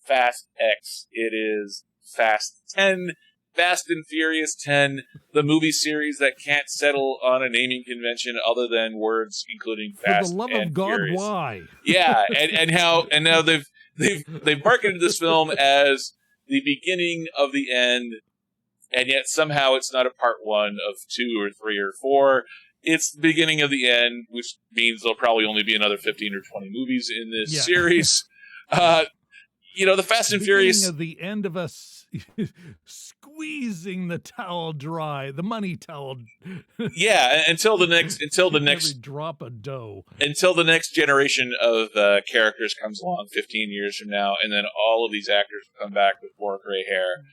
Fast X. It is Fast 10, Fast and Furious 10, the movie series that can't settle on a naming convention other than words including Fast For the love and of God, Furious. why? Yeah, and now they've marketed this film as the beginning of the end, and yet somehow it's not a part 1 of 2 or 3 or 4. It's the beginning of the end, which means there'll probably only be another 15 or 20 movies in this series. The Fast and Furious. Of the end of us squeezing the towel dry, the money towel. Yeah, until the next Every drop of dough. Until the next generation of characters comes along 15 years from now, and then all of these actors will come back with more gray hair.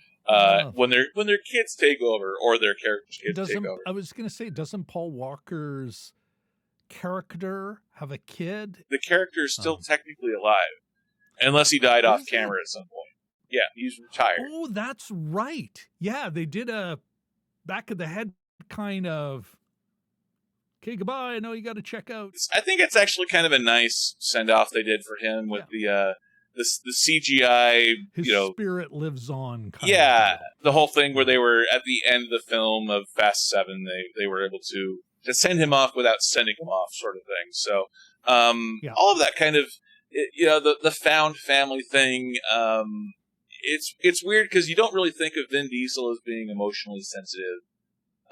When their kids take over, or their characters' kids take over. I was going to say, doesn't Paul Walker's character have a kid? The character is still technically alive, unless he died off camera at some point. Yeah, he's retired. Oh, that's right. Yeah, they did a back of the head kind of, okay, goodbye, I know you got to check out. I think it's actually kind of a nice send-off they did for him with the CGI, his spirit lives on. The whole thing where they were at the end of the film of Fast 7, they were able to send him off without sending him off, sort of thing. So, all of that kind of, the found family thing. It's weird because you don't really think of Vin Diesel as being emotionally sensitive,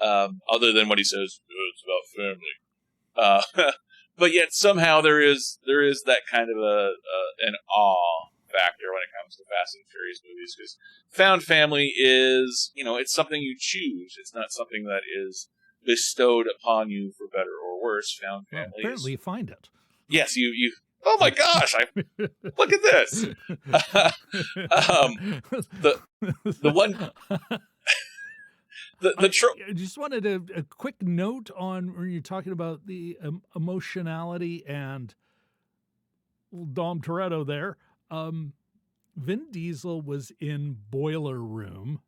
other than what he says. It's about family. But yet somehow there is that kind of an awe factor when it comes to Fast and Furious movies, because found family is, it's something you choose. It's not something that is bestowed upon you for better or worse. Found family. Well, apparently you find it. Yes, you. Oh my gosh! Look at this. The one. I just wanted a quick note on when you're talking about the emotionality and Dom Torreto there. Vin Diesel was in Boiler Room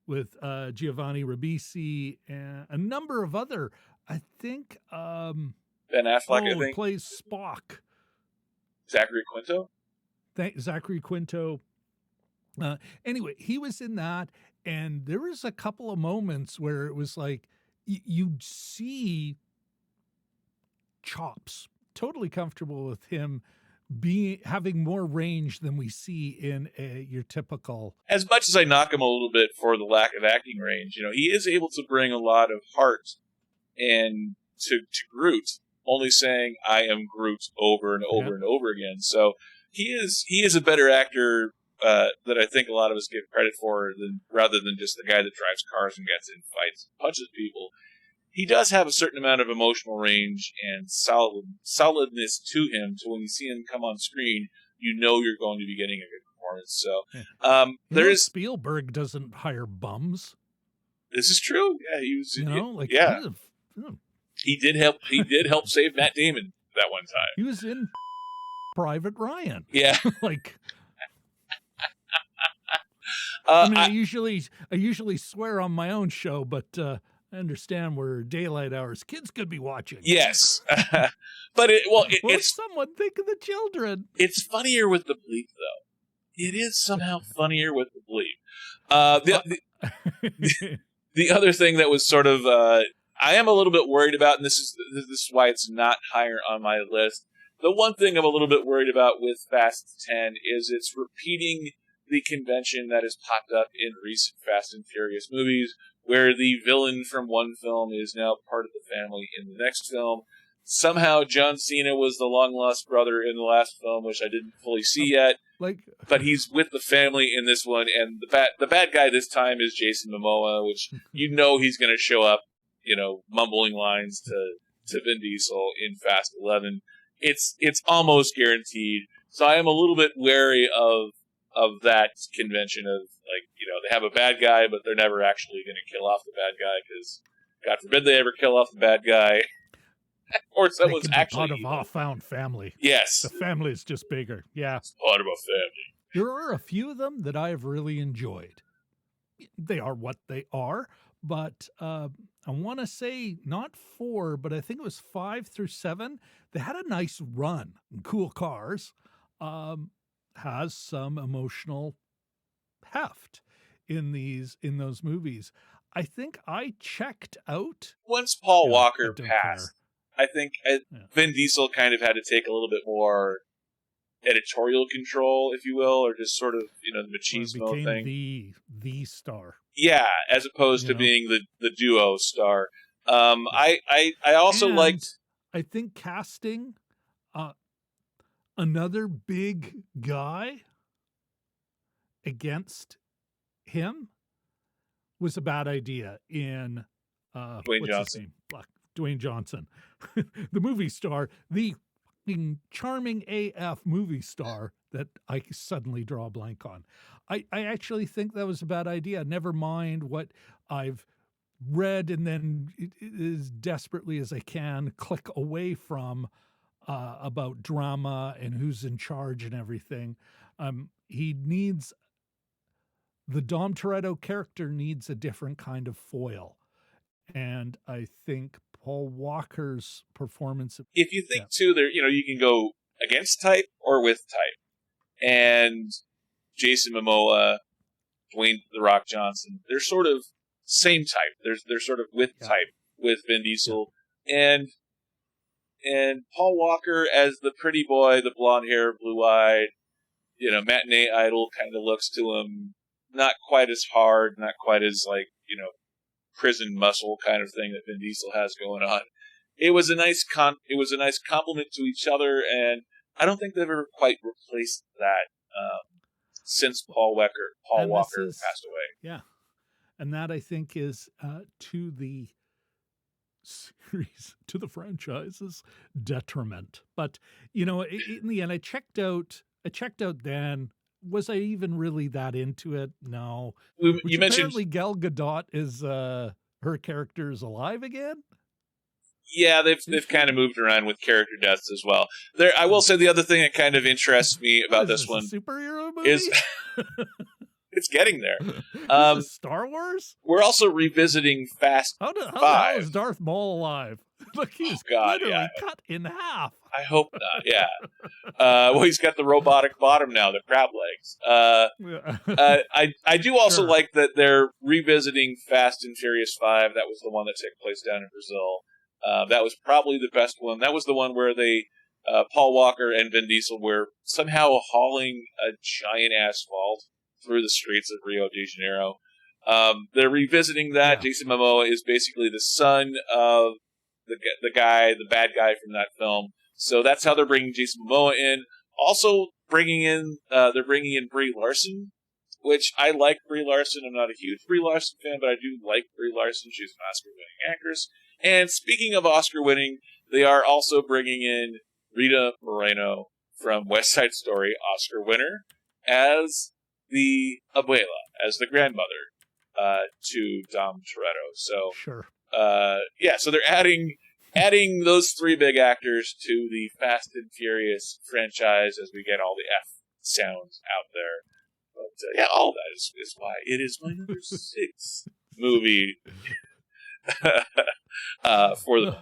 with Giovanni Ribisi and a number of other, I think... Ben Affleck, I think. Plays Spock. Zachary Quinto? Zachary Quinto. Anyway, he was in that, and there was a couple of moments where it was like you'd see chops, totally comfortable with him having more range than we see in your typical. As much as I knock him a little bit for the lack of acting range, he is able to bring a lot of heart and to Groot, only saying "I am Groot" over and over and over again. So he is a better actor that I think a lot of us give credit for, rather than just the guy that drives cars and gets in fights and punches people. He does have a certain amount of emotional range and solidness to him, so when you see him come on screen, you're going to be getting a good performance. So Spielberg doesn't hire bums. This is true. Yeah, he was. He did help save Matt Damon that one time. He was in Private Ryan. Yeah. I usually swear on my own show, but I understand we're daylight hours. Kids could be watching. Yes. But it's someone think of the children. It's funnier with the bleep, though. It is somehow funnier with the bleep. The other thing that was sort of I am a little bit worried about, and this is why it's not higher on my list. The one thing I'm a little bit worried about with Fast 10 is it's repeating the convention that has popped up in recent Fast and Furious movies, where the villain from one film is now part of the family in the next film. Somehow John Cena was the long-lost brother in the last film, which I didn't fully see yet. But he's with the family in this one, and the bad guy this time is Jason Momoa, which he's going to show up, mumbling lines to Vin Diesel in Fast 11. It's almost guaranteed. So I am a little bit wary of that convention of, they have a bad guy, but they're never actually going to kill off the bad guy, because God forbid they ever kill off the bad guy. Or someone's actually part of our found family. Yes. The family is just bigger. Yeah. It's part of a family. There are a few of them that I have really enjoyed. They are what they are, but I want to say not 4, but I think it was 5 through 7. They had a nice run and cool cars. has some emotional heft in those movies. I think I checked out. Once Paul Walker don't passed, care. I think Vin Diesel kind of had to take a little bit more editorial control, if you will, or just sort of, the machismo thing. The star. Yeah, as opposed to being the duo star. I also liked. I think casting another big guy against him was a bad idea in Dwayne Johnson. Dwayne Johnson, the movie star, the charming AF movie star that I suddenly draw a blank on. I actually think that was a bad idea. Never mind what I've read and then as desperately as I can click away from about drama and who's in charge and everything. The Dom Torreto character needs a different kind of foil. And I think Paul Walker's performance. If you think too, there, you can go against type or with type. And Jason Momoa, Dwayne "The Rock" Johnson, they're sort of same type. They're sort of with type with Vin Diesel. And Paul Walker as the pretty boy, the blonde hair, blue eyed, matinee idol kind of looks to him. Not quite as hard, not quite as prison muscle kind of thing that Vin Diesel has going on. It was a nice compliment to each other, and I don't think they've ever quite replaced that since Paul Walker passed away. Yeah, and that I think is to the series, to the franchise's detriment. But in the end, I checked out Dan. Was I even really that into it? No. You mentioned apparently Gal Gadot is her character is alive again. Yeah, they've kind of moved around with character deaths as well. I will say the other thing that kind of interests me about this one, a superhero movie? is it's getting there. Is Star Wars? We're also revisiting Fast 5. How is Darth Maul alive? Look, he's literally cut in half. I hope not. Yeah. Well, he's got the robotic bottom now, the crab legs. I do also like that they're revisiting Fast and Furious 5. That was the one that took place down in Brazil. That was probably the best one. That was the one where Paul Walker and Vin Diesel were somehow hauling a giant asphalt through the streets of Rio de Janeiro. They're revisiting that. Yeah. Jason Momoa is basically the son of the bad guy from that film. So that's how they're bringing Jason Momoa in. Also they're bringing in Brie Larson, which I like Brie Larson. I'm not a huge Brie Larson fan, but I do like Brie Larson. She's an Oscar-winning actress. And speaking of Oscar-winning, they are also bringing in Rita Moreno from West Side Story, Oscar winner, as the abuela, as the grandmother to Dom Torreto. So, sure. So they're adding those three big actors to the Fast and Furious franchise as we get all the F sounds out there. But all that is why it is my number 6 movie for the